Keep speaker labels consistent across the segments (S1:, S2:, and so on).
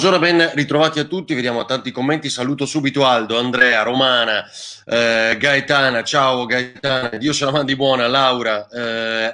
S1: Buongiorno, ben ritrovati a tutti, vediamo tanti commenti, saluto subito Aldo, Andrea, Romana, Gaetana, ciao Gaetana, Dio ce la mandi buona, Laura,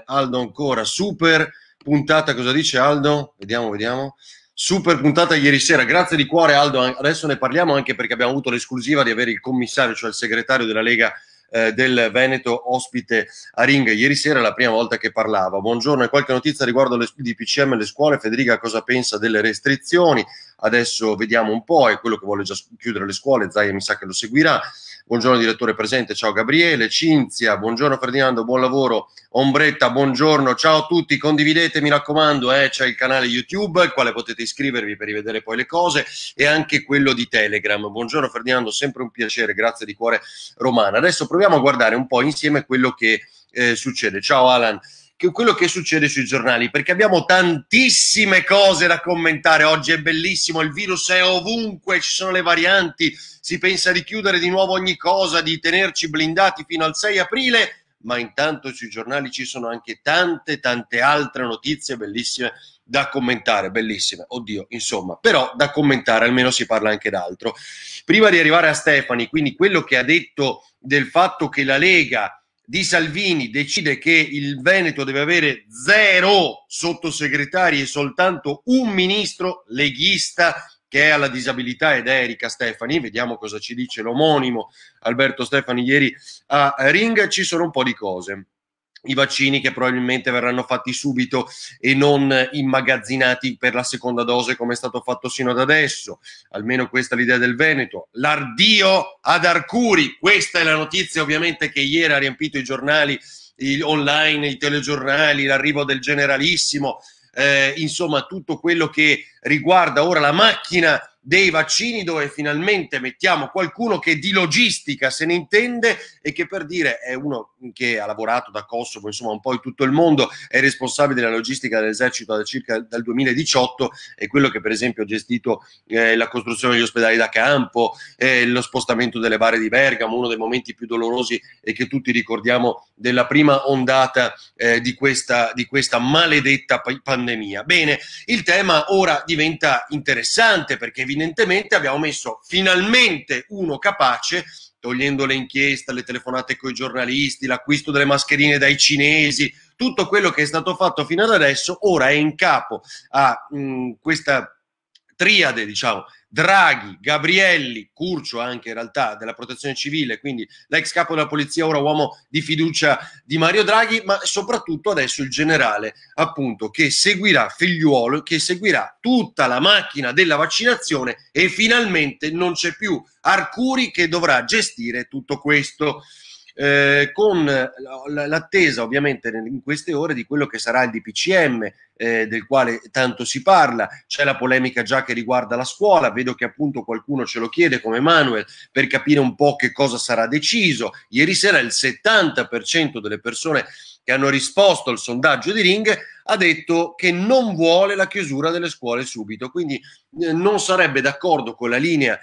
S1: Aldo ancora, super puntata, cosa dice Aldo? Vediamo, super puntata ieri sera, grazie di cuore Aldo, adesso ne parliamo anche perché abbiamo avuto l'esclusiva di avere il commissario, cioè il segretario della Lega del Veneto ospite a Ring ieri sera, è la prima volta che parlava. Buongiorno, e qualche notizia riguardo le DPCM e le scuole? Federica cosa pensa delle restrizioni? Adesso vediamo un po', è quello che vuole già chiudere le scuole, Zaia mi sa che lo seguirà. Buongiorno direttore presente, ciao Gabriele, Cinzia, buongiorno Ferdinando, buon lavoro, Ombretta, buongiorno, ciao a tutti, condividete mi raccomando, c'è il canale YouTube al quale potete iscrivervi per rivedere poi le cose e anche quello di Telegram. Buongiorno Ferdinando, sempre un piacere, grazie di cuore Romana. Adesso proviamo a guardare un po' insieme quello che succede. Ciao Alan, quello che succede sui giornali, perché abbiamo tantissime cose da commentare oggi, è bellissimo, il virus è ovunque, ci sono le varianti, si pensa di chiudere di nuovo ogni cosa, di tenerci blindati fino al 6 aprile, ma intanto sui giornali ci sono anche tante altre notizie bellissime da commentare, bellissime, oddio, insomma, però da commentare, almeno si parla anche d'altro. Prima di arrivare a Stefani, quindi quello che ha detto del fatto che la Lega di Salvini decide che il Veneto deve avere 0 sottosegretari e soltanto un ministro leghista che è alla disabilità ed è Erika Stefani. Vediamo cosa ci dice l'omonimo Alberto Stefani ieri a Ring. Ci sono un po' di cose. I vaccini che probabilmente verranno fatti subito e non immagazzinati per la seconda dose come è stato fatto sino ad adesso, almeno questa è l'idea del Veneto. L'addio ad Arcuri, questa è la notizia ovviamente che ieri ha riempito i giornali online, i telegiornali, l'arrivo del generalissimo, insomma tutto quello che riguarda ora la macchina dei vaccini, dove finalmente mettiamo qualcuno che di logistica se ne intende e che, per dire, è uno che ha lavorato da Kosovo, insomma un po' in tutto il mondo, è responsabile della logistica dell'esercito da circa dal 2018, è quello che per esempio ha gestito la costruzione degli ospedali da campo, lo spostamento delle bare di Bergamo, uno dei momenti più dolorosi e che tutti ricordiamo della prima ondata di questa maledetta pandemia. Bene, il tema ora diventa interessante perché evidentemente abbiamo messo finalmente uno capace, togliendo le inchieste, le telefonate con i giornalisti, l'acquisto delle mascherine dai cinesi, tutto quello che è stato fatto fino ad adesso, ora è in capo a questa triade, diciamo, Draghi, Gabrielli, Curcio anche in realtà della protezione civile, quindi l'ex capo della polizia, ora uomo di fiducia di Mario Draghi, ma soprattutto adesso il generale, appunto, che seguirà Figliuolo, che seguirà tutta la macchina della vaccinazione e finalmente non c'è più Arcuri che dovrà gestire tutto questo. Con l'attesa ovviamente in queste ore di quello che sarà il DPCM, del quale tanto si parla. C'è la polemica già che riguarda la scuola, vedo che appunto qualcuno ce lo chiede come Manuel per capire un po' che cosa sarà deciso. Ieri sera il 70% delle persone che hanno risposto al sondaggio di Ring ha detto che non vuole la chiusura delle scuole subito, quindi non sarebbe d'accordo con la linea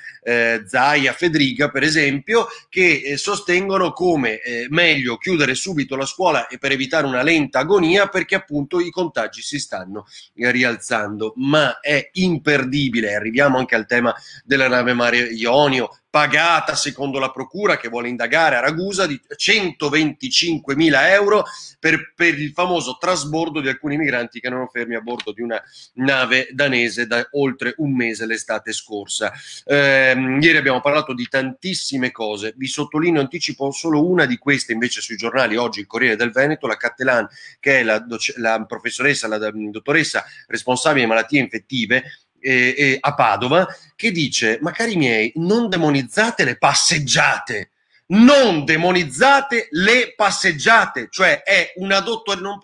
S1: Zaia, Federica per esempio, che sostengono come meglio chiudere subito la scuola e per evitare una lenta agonia, perché appunto i contagi si stanno rialzando. Ma è imperdibile, arriviamo anche al tema della nave Mare Ionio, pagata secondo la procura che vuole indagare a Ragusa di 125.000 euro per il famoso trasbordo di alcuni migranti che erano fermi a bordo di una nave danese da oltre un mese l'estate scorsa. Ieri abbiamo parlato di tantissime cose, vi sottolineo, anticipo solo una di queste invece sui giornali oggi, il Corriere del Veneto, la Cattelan, che è la professoressa, la dottoressa responsabile di malattie infettive a Padova, che dice: ma cari miei, non demonizzate le passeggiate, non demonizzate le passeggiate, cioè è una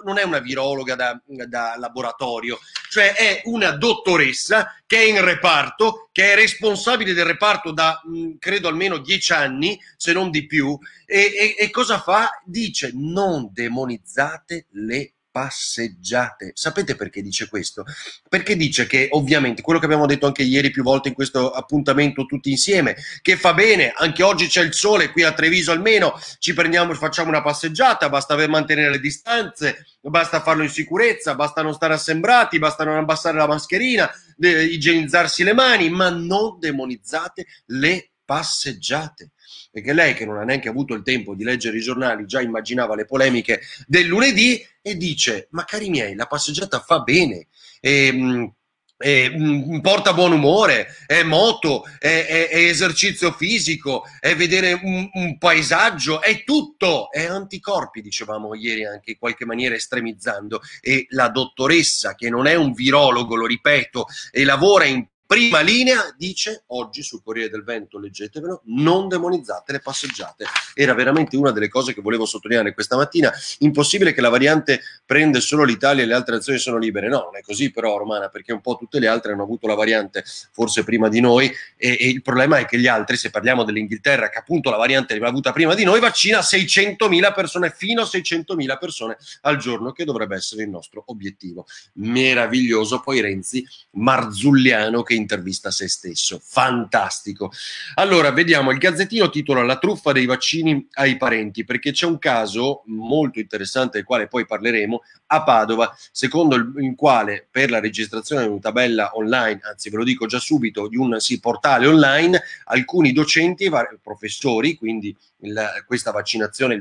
S1: non è una virologa da laboratorio, cioè è una dottoressa che è in reparto, che è responsabile del reparto da credo almeno 10 anni, se non di più, e cosa fa? Dice: non demonizzate le passeggiate. Sapete perché dice questo? Perché dice che ovviamente quello che abbiamo detto anche ieri più volte in questo appuntamento tutti insieme, che fa bene, anche oggi c'è il sole qui a Treviso almeno, ci prendiamo e facciamo una passeggiata, basta mantenere le distanze, basta farlo in sicurezza, basta non stare assembrati, basta non abbassare la mascherina, igienizzarsi le mani, ma non demonizzate le passeggiate. Perché lei, che non ha neanche avuto il tempo di leggere i giornali, già immaginava le polemiche del lunedì e dice: ma cari miei, la passeggiata fa bene, porta buon umore, è moto, è esercizio fisico, è vedere un paesaggio, è tutto, è anticorpi, dicevamo ieri anche in qualche maniera estremizzando, e la dottoressa, che non è un virologo, lo ripeto, e lavora in prima linea, dice oggi sul Corriere del Veneto, leggetevelo, non demonizzate le passeggiate. Era veramente una delle cose che volevo sottolineare questa mattina. Impossibile che la variante prende solo l'Italia e le altre nazioni sono libere. No, non è così però, Romana, perché un po' tutte le altre hanno avuto la variante forse prima di noi, e il problema è che gli altri, se parliamo dell'Inghilterra, che appunto la variante l'aveva avuta prima di noi, vaccina 600.000 persone, fino a 600.000 persone al giorno, che dovrebbe essere il nostro obiettivo. Meraviglioso. Poi Renzi, marzulliano, che intervista se stesso, fantastico. Allora, vediamo, il Gazzettino titola "La truffa dei vaccini ai parenti", perché c'è un caso molto interessante del quale poi parleremo a Padova, secondo il quale per la registrazione di una tabella online, anzi ve lo dico già subito, di un portale online, alcuni docenti e professori, quindi questa vaccinazione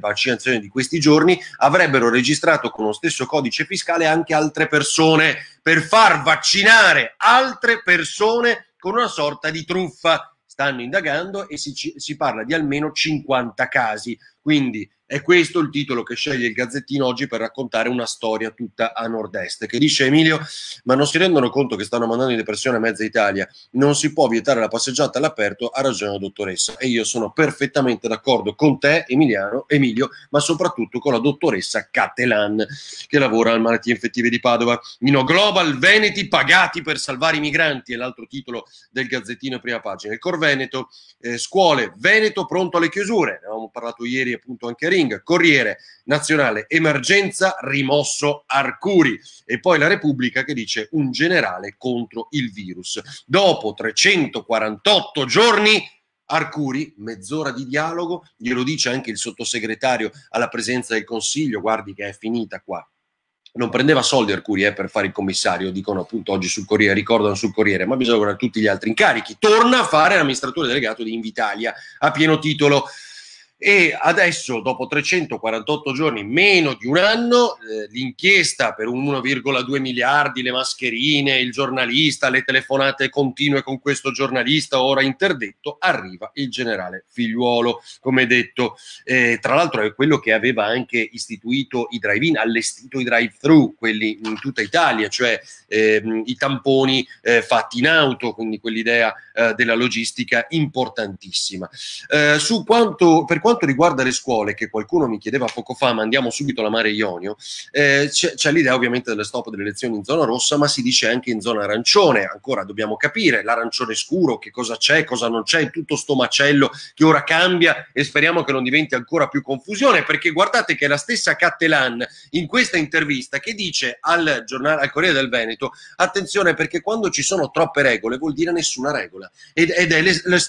S1: di questi giorni, avrebbero registrato con lo stesso codice fiscale anche altre persone per far vaccinare altre persone con una sorta di truffa. Stanno indagando e si parla di almeno 50 casi. Quindi è questo il titolo che sceglie il Gazzettino oggi per raccontare una storia tutta a nord-est, che dice Emilio: ma non si rendono conto che stanno mandando in depressione a mezza Italia? Non si può vietare la passeggiata all'aperto, ha ragione la dottoressa. E io sono perfettamente d'accordo con te, Emilio, ma soprattutto con la dottoressa Cattelan, che lavora al Malattie Infettive di Padova. Global Veneti pagati per salvare i migranti, è l'altro titolo del Gazzettino in prima pagina. Il Corveneto, scuole, Veneto pronto alle chiusure, ne avevamo parlato ieri appunto anche a Ring. Corriere nazionale, emergenza, rimosso Arcuri. E poi la Repubblica che dice: un generale contro il virus. Dopo 348 giorni Arcuri, mezz'ora di dialogo, glielo dice anche il sottosegretario alla presidenza del Consiglio, guardi che è finita qua. Non prendeva soldi Arcuri per fare il commissario, dicono appunto oggi sul Corriere, ricordano sul Corriere, ma bisogna guardare tutti gli altri incarichi. Torna a fare l'amministratore delegato di Invitalia a pieno titolo. E adesso, dopo 348 giorni, meno di un anno, l'inchiesta per 1,2 miliardi, le mascherine, il giornalista, le telefonate continue con questo giornalista ora interdetto, arriva il generale Figliuolo, come detto. Tra l'altro è quello che aveva anche istituito i drive-in, allestito i drive-thru, quelli in tutta Italia, cioè i tamponi fatti in auto, quindi quell'idea della logistica importantissima. Per quanto riguarda le scuole, che qualcuno mi chiedeva poco fa, ma andiamo subito alla Mare Ionio, c'è l'idea ovviamente delle stop delle lezioni in zona rossa, ma si dice anche in zona arancione. Ancora dobbiamo capire l'arancione scuro, che cosa c'è, cosa non c'è, tutto sto macello che ora cambia, e speriamo che non diventi ancora più confusione, perché guardate che è la stessa Cattelan in questa intervista che dice al Corriere del Veneto: attenzione, perché quando ci sono troppe regole vuol dire nessuna regola, ed è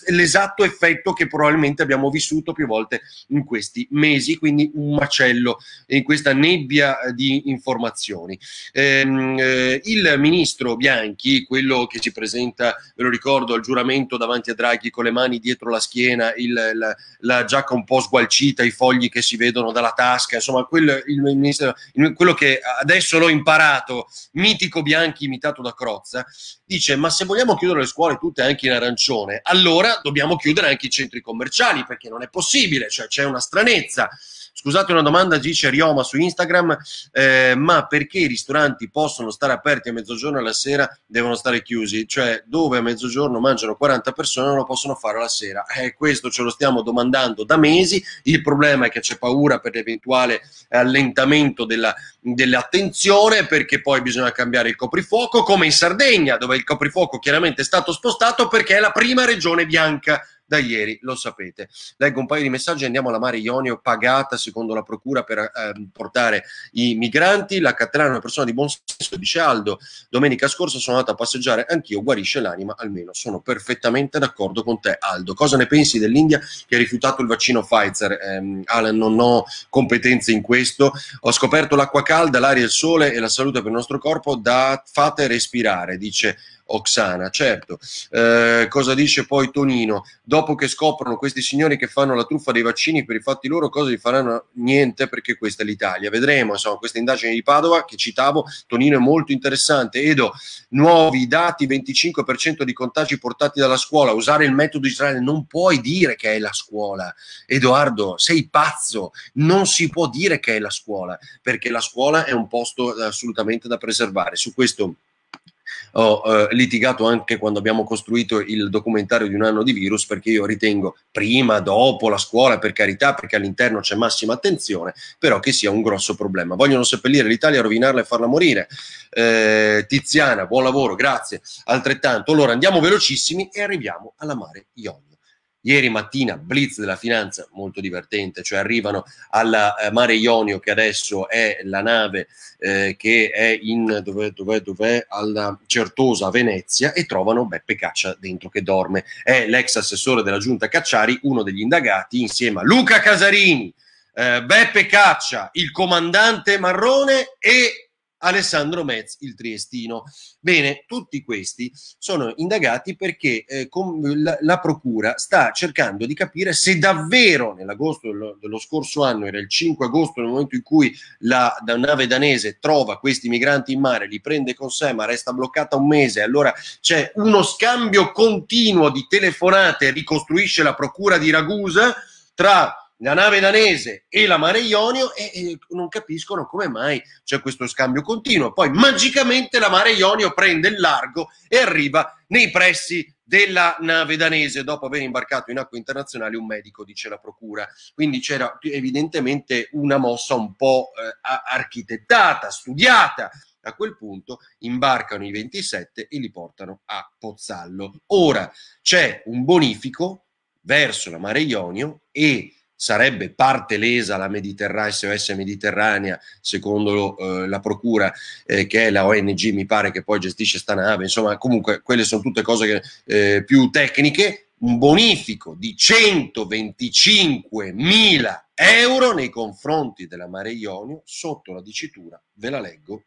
S1: l'esatto effetto che probabilmente abbiamo vissuto più volte in questi mesi, quindi un macello in questa nebbia di informazioni. Il ministro Bianchi, quello che si presenta, ve lo ricordo, al giuramento davanti a Draghi con le mani dietro la schiena, la giacca un po' sgualcita, i fogli che si vedono dalla tasca, insomma quello che adesso l'ho imparato, mitico Bianchi imitato da Crozza, dice: ma se vogliamo chiudere le scuole tutte anche in arancione, allora dobbiamo chiudere anche i centri commerciali, perché non è possibile, cioè c'è una stranezza. Scusate una domanda, dice Rioma su Instagram, ma perché i ristoranti possono stare aperti a mezzogiorno e alla sera devono stare chiusi? Cioè, dove a mezzogiorno mangiano 40 persone non lo possono fare alla sera? Questo ce lo stiamo domandando da mesi. Il problema è che c'è paura per l'eventuale allentamento dell'attenzione, perché poi bisogna cambiare il coprifuoco, come in Sardegna, dove il coprifuoco chiaramente è stato spostato perché è la prima regione bianca da ieri, lo sapete. Leggo un paio di messaggi, andiamo alla Mare Ionio, pagata secondo la procura per portare i migranti. La Cattelana è una persona di buon senso, dice Aldo. Domenica scorsa sono andato a passeggiare anch'io, guarisce l'anima, almeno sono perfettamente d'accordo con te, Aldo. Cosa ne pensi dell'India che ha rifiutato il vaccino Pfizer? Alan, non ho competenze in questo. Ho scoperto l'acqua calda, l'aria, il sole e la salute per il nostro corpo, fate respirare, dice Oksana. Certo. Cosa dice poi Tonino? Dopo che scoprono questi signori che fanno la truffa dei vaccini per i fatti loro, cosa gli faranno? Niente, perché questa è l'Italia. Vedremo, insomma, questa indagine di Padova che citavo, Tonino, è molto interessante. Edo, nuovi dati, 25% di contagi portati dalla scuola. Usare il metodo Israele, non puoi dire che è la scuola. Edoardo, sei pazzo, non si può dire che è la scuola, perché la scuola è un posto assolutamente da preservare. Su questo ho litigato anche quando abbiamo costruito il documentario di un anno di virus, perché io ritengo prima, dopo la scuola, per carità, perché all'interno c'è massima attenzione, però che sia un grosso problema. Vogliono seppellire l'Italia, rovinarla e farla morire. Tiziana, buon lavoro, grazie, altrettanto. Allora andiamo velocissimi e arriviamo alla Mare Ionio. Ieri mattina blitz della finanza, molto divertente, cioè arrivano alla Mare Ionio, che adesso è la nave che è in dov'è? Alla Certosa a Venezia, e trovano Beppe Caccia dentro che dorme. È l'ex assessore della giunta Cacciari, uno degli indagati, insieme a Luca Casarini, Beppe Caccia, il comandante Marrone, e Alessandro Metz, il triestino. Bene, tutti questi sono indagati perché la procura sta cercando di capire se davvero nell'agosto dello scorso anno, era il 5 agosto, nel momento in cui la nave danese trova questi migranti in mare, li prende con sé ma resta bloccata un mese, allora c'è uno scambio continuo di telefonate, ricostruisce la procura di Ragusa, tra la nave danese e la Mare Ionio, e non capiscono come mai c'è questo scambio continuo. Poi magicamente la Mare Ionio prende il largo e arriva nei pressi della nave danese dopo aver imbarcato in acque internazionali un medico, dice la procura. Quindi c'era evidentemente una mossa un po' architettata, studiata. A quel punto imbarcano i 27 e li portano a Pozzallo. Ora c'è un bonifico verso la Mare Ionio e sarebbe parte lesa la SOS Mediterranea, secondo la procura, che è la ONG, mi pare, che poi gestisce sta nave. Insomma, comunque quelle sono tutte cose più tecniche. Un bonifico di 125.000 euro nei confronti della Mare Ionio, sotto la dicitura, ve la leggo,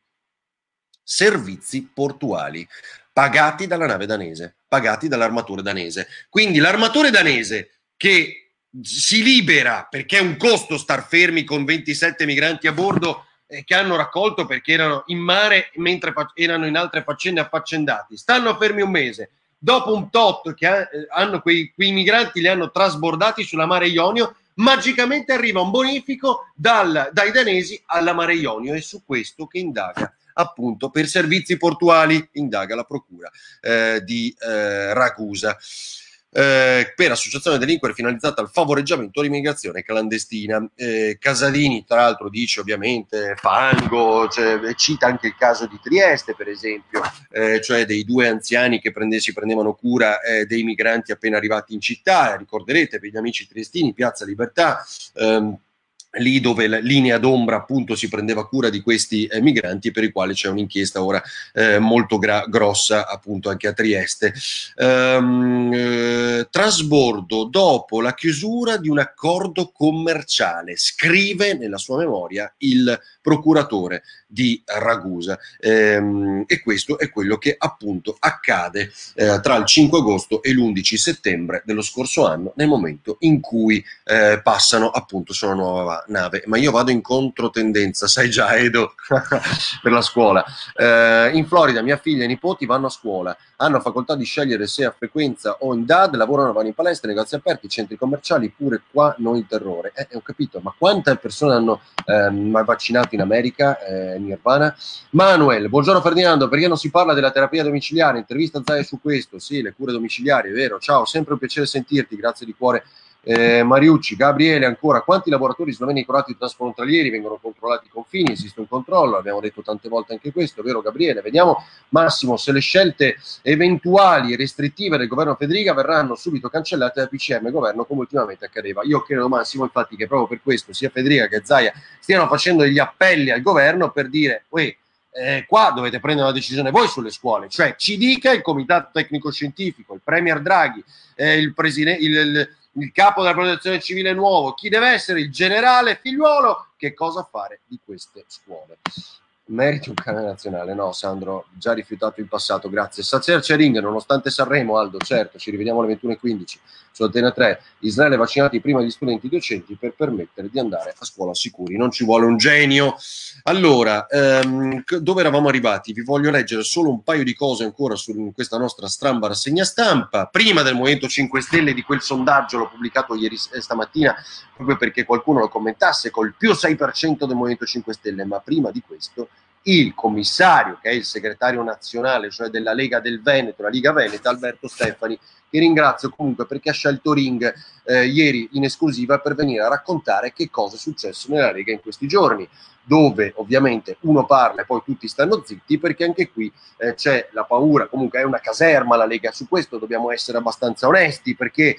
S1: servizi portuali, pagati dalla nave danese, pagati dall'armatore danese. Quindi l'armatore danese, che si libera perché è un costo star fermi con 27 migranti a bordo che hanno raccolto perché erano in mare mentre erano in altre faccende affaccendati, stanno fermi un mese, dopo un tot che hanno quei migranti li hanno trasbordati sulla Mare Ionio, magicamente arriva un bonifico dai danesi alla Mare Ionio. E su questo che indaga appunto per servizi portuali, indaga la procura di Ragusa. Per associazione delinquere finalizzata al favoreggiamento dell'immigrazione clandestina. Casalini tra l'altro dice ovviamente fango, cita anche il caso di Trieste per esempio, cioè dei due anziani che si prendevano cura dei migranti appena arrivati in città. Ricorderete, per gli amici triestini, Piazza Libertà, lì dove la linea d'ombra appunto si prendeva cura di questi migranti, per i quali c'è un'inchiesta ora molto grossa appunto anche a Trieste. Trasbordo dopo la chiusura di un accordo commerciale, scrive nella sua memoria il procuratore di Ragusa, e questo è quello che appunto accade tra il 5 agosto e l'11 settembre dello scorso anno, nel momento in cui passano appunto sulla nuova nave. Ma io vado in controtendenza, sai già, Edo, per la scuola. In Florida mia figlia e i nipoti vanno a scuola, hanno facoltà di scegliere se a frequenza o in DAD, lavorano, vanno in palestra, negozi aperti, centri commerciali, pure qua noi il terrore. Ho capito, ma quante persone hanno vaccinato in America, Nirvana? Manuel, buongiorno Ferdinando, perché non si parla della terapia domiciliare? Intervista Zaia su questo. Sì, le cure domiciliari, è vero. Ciao, sempre un piacere sentirti, grazie di cuore Mariucci, Gabriele ancora, quanti lavoratori sloveni, croati transfrontalieri vengono controllati i confini? Esiste un controllo, abbiamo detto tante volte anche questo, vero Gabriele? Vediamo Massimo se le scelte eventuali e restrittive del governo Federica verranno subito cancellate dal PCM governo come ultimamente accadeva. Io credo Massimo infatti che proprio per questo sia Federica che Zaia stiano facendo degli appelli al governo per dire qua dovete prendere una decisione voi sulle scuole, cioè ci dica il comitato tecnico scientifico, il premier Draghi, il presidente, il capo della protezione civile nuovo, chi deve essere il generale Figliuolo, che cosa fare di queste scuole. Meriti un canale nazionale, no Sandro, già rifiutato in passato, grazie. Sacer Cering, nonostante Sanremo, Aldo, certo, ci rivediamo alle 21:15 su Antena 3, Israele vaccinati prima gli studenti docenti per permettere di andare a scuola sicuri, non ci vuole un genio. Allora, dove eravamo arrivati? Vi voglio leggere solo un paio di cose ancora su questa nostra stramba rassegna stampa, prima del Movimento 5 Stelle, di quel sondaggio, l'ho pubblicato ieri stamattina, proprio perché qualcuno lo commentasse, col più 6% del Movimento 5 Stelle, ma prima di questo il commissario, che è il segretario nazionale, cioè della Lega del Veneto, la Liga Veneta, Alberto Stefani, che ringrazio comunque perché ha scelto Ring ieri in esclusiva per venire a raccontare che cosa è successo nella Lega in questi giorni, dove ovviamente uno parla e poi tutti stanno zitti, perché anche qui c'è la paura, comunque è una caserma la Lega, su questo dobbiamo essere abbastanza onesti, perché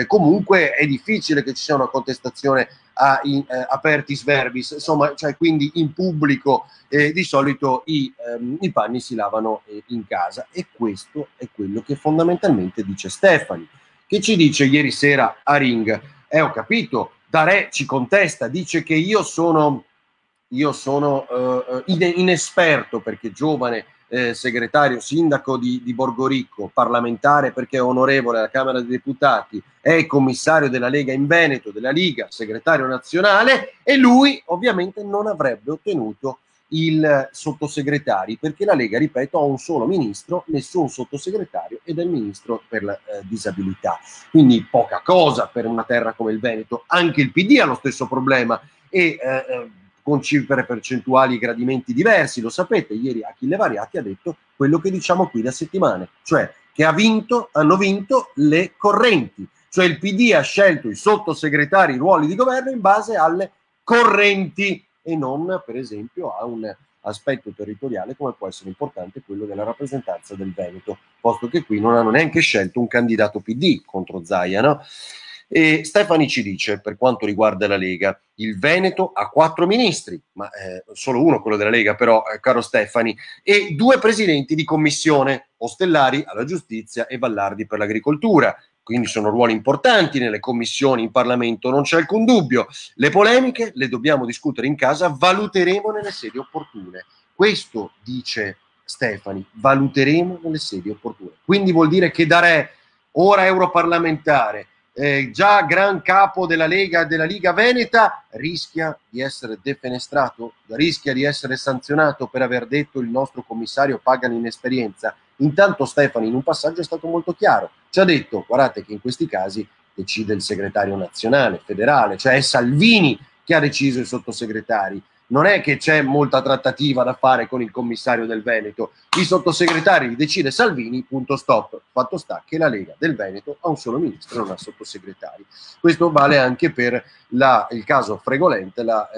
S1: comunque è difficile che ci sia una contestazione apertis verbis, insomma, cioè quindi in pubblico di solito i panni si lavano in casa, e questo è quello che fondamentalmente dice Stefani, che ci dice ieri sera a Ring, ho capito, Dare ci contesta, dice che io sono inesperto perché giovane, segretario, sindaco di Borgoricco, parlamentare perché è onorevole alla Camera dei Deputati, è commissario della Lega in Veneto, della Liga, segretario nazionale, e lui ovviamente non avrebbe ottenuto il sottosegretari, perché la Lega, ripeto, ha un solo ministro, nessun sottosegretario, ed è il ministro per la disabilità. Quindi poca cosa per una terra come il Veneto. Anche il PD ha lo stesso problema e con cifre percentuali e gradimenti diversi, lo sapete. Ieri Achille Variati ha detto quello che diciamo qui da settimane, cioè che hanno vinto le correnti, cioè il PD ha scelto i sottosegretari, i ruoli di governo in base alle correnti e non per esempio a un aspetto territoriale come può essere importante quello della rappresentanza del Veneto, posto che qui non hanno neanche scelto un candidato PD contro Zaia, no? E Stefani ci dice, per quanto riguarda la Lega, il Veneto ha 4 ministri, ma solo uno quello della Lega, però, caro Stefani, e 2 presidenti di commissione, Ostellari alla giustizia e Vallardi per l'agricoltura. Quindi sono ruoli importanti nelle commissioni in Parlamento, non c'è alcun dubbio. Le polemiche le dobbiamo discutere in casa, valuteremo nelle sedi opportune. Questo dice Stefani, valuteremo nelle sedi opportune. Quindi vuol dire che Dare, ora europarlamentare, già gran capo della Lega, della Liga Veneta, rischia di essere defenestrato, rischia di essere sanzionato per aver detto il nostro commissario paga l'inesperienza. Intanto Stefani in un passaggio è stato molto chiaro, ci ha detto guardate che in questi casi decide il segretario nazionale, federale, cioè è Salvini che ha deciso i sottosegretari, non è che c'è molta trattativa da fare con il commissario del Veneto, i sottosegretari li decide Salvini, punto stop. Fatto sta che la Lega del Veneto ha un solo ministro e non ha sottosegretari. Questo vale anche per il caso Fregolente, la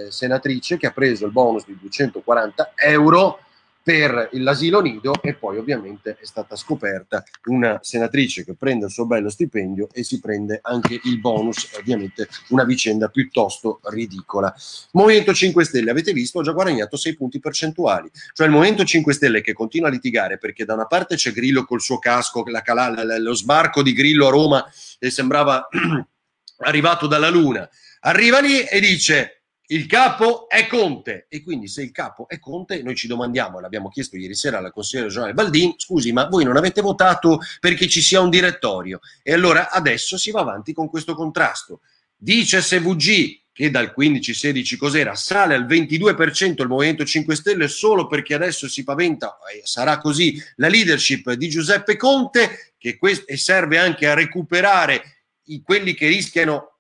S1: senatrice che ha preso il bonus di 240 euro per l'asilo nido, e poi ovviamente è stata scoperta una senatrice che prende il suo bello stipendio e si prende anche il bonus, ovviamente una vicenda piuttosto ridicola. Movimento 5 Stelle, avete visto, ho già guadagnato 6 punti percentuali, cioè il Movimento 5 Stelle che continua a litigare perché da una parte c'è Grillo col suo casco, lo sbarco di Grillo a Roma e sembrava arrivato dalla luna, arriva lì e dice il capo è Conte, e quindi se il capo è Conte noi ci domandiamo, e l'abbiamo chiesto ieri sera alla consigliera regionale Baldin, scusi ma voi non avete votato perché ci sia un direttorio, e allora adesso si va avanti con questo contrasto. Dice SVG che dal 15-16 cos'era sale al 22% il Movimento 5 Stelle solo perché adesso si paventa, sarà così, la leadership di Giuseppe Conte, che e serve anche a recuperare quelli che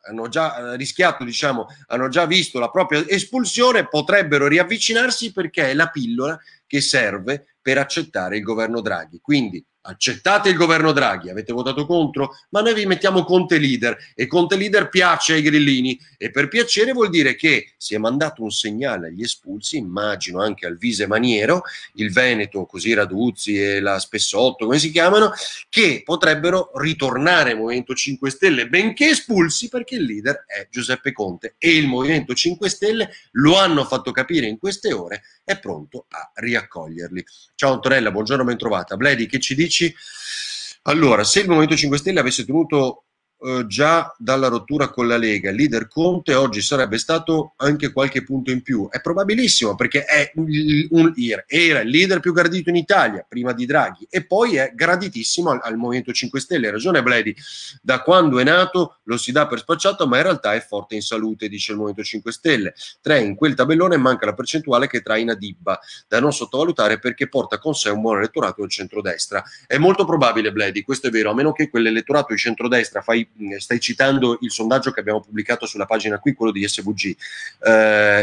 S1: hanno già rischiato, diciamo, hanno già visto la propria espulsione, potrebbero riavvicinarsi perché è la pillola che serve per accettare il governo Draghi. Quindi accettate il governo Draghi, avete votato contro, ma noi vi mettiamo Conte leader e Conte leader piace ai grillini e per piacere vuol dire che si è mandato un segnale agli espulsi, immagino anche al Vise Maniero, il Veneto, così Raduzzi e la Spessotto, come si chiamano, che potrebbero ritornare al Movimento 5 Stelle, benché espulsi, perché il leader è Giuseppe Conte e il Movimento 5 Stelle lo hanno fatto capire in queste ore, è pronto a riaccoglierli. Ciao Antonella, buongiorno, ben trovata. Bledi, che ci dici? Allora, se il Movimento 5 Stelle avesse tenuto già dalla rottura con la Lega, il leader Conte oggi sarebbe stato anche qualche punto in più. È probabilissimo perché era il leader più gradito in Italia prima di Draghi e poi è graditissimo al Movimento 5 Stelle. Ha ragione Bledi, da quando è nato lo si dà per spacciato, ma in realtà è forte in salute, dice il Movimento 5 Stelle. 3 in quel tabellone manca la percentuale che traina Dibba, da non sottovalutare perché porta con sé un buon elettorato del centrodestra. È molto probabile, Bledi, questo è vero, a meno che quell'elettorato di centrodestra stai citando il sondaggio che abbiamo pubblicato sulla pagina qui, quello di SVG,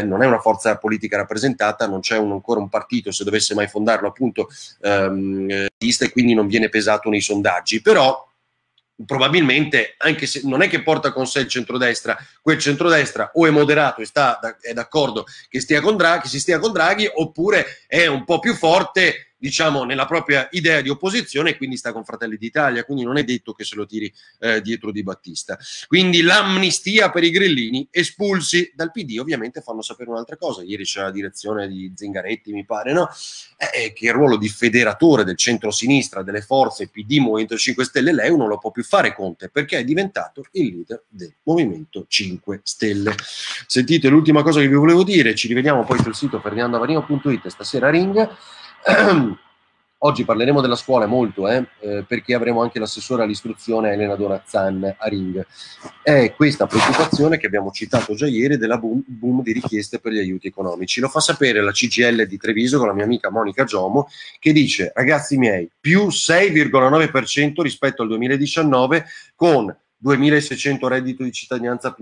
S1: non è una forza politica rappresentata, non c'è ancora un partito, se dovesse mai fondarlo appunto, e quindi non viene pesato nei sondaggi, però probabilmente, anche se non è che porta con sé il centrodestra, quel centrodestra o è moderato e è d'accordo che si stia con Draghi, oppure è un po' più forte, diciamo, nella propria idea di opposizione e quindi sta con Fratelli d'Italia, quindi non è detto che se lo tiri dietro Di Battista. Quindi l'amnistia per i grillini espulsi dal PD ovviamente fanno sapere un'altra cosa. Ieri c'era la direzione di Zingaretti, mi pare, no? Che il ruolo di federatore del centro-sinistra, delle forze PD, Movimento 5 Stelle, lei non lo può più fare Conte, perché è diventato il leader del Movimento 5 Stelle. Sentite l'ultima cosa che vi volevo dire, ci rivediamo poi sul sito ferdinandoavarino.it, stasera Ring. Oggi parleremo della scuola molto, perché avremo anche l'assessore all'istruzione Elena Donazzan a Ring. È questa preoccupazione che abbiamo citato già ieri della boom di richieste per gli aiuti economici. Lo fa sapere la CGIL di Treviso con la mia amica Monica Giomo, che dice: ragazzi miei, più 6,9% rispetto al 2019 con 2.600 reddito di cittadinanza,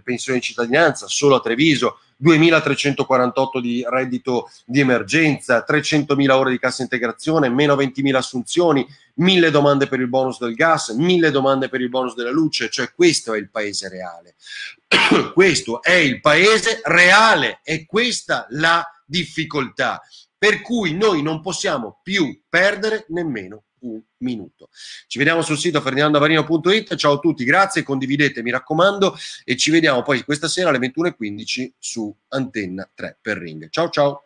S1: pensione di cittadinanza solo a Treviso, 2.348 di reddito di emergenza, 300.000 ore di cassa integrazione, meno 20.000 assunzioni, 1.000 domande per il bonus del gas, 1.000 domande per il bonus della luce. Cioè questo è il paese reale. Questo è il paese reale e questa la difficoltà, per cui noi non possiamo più perdere nemmeno un minuto. Ci vediamo sul sito ferdinandoavarino.it. Ciao a tutti, grazie, condividete mi raccomando e ci vediamo poi questa sera alle 21:15 su Antenna 3 per Ring. Ciao ciao.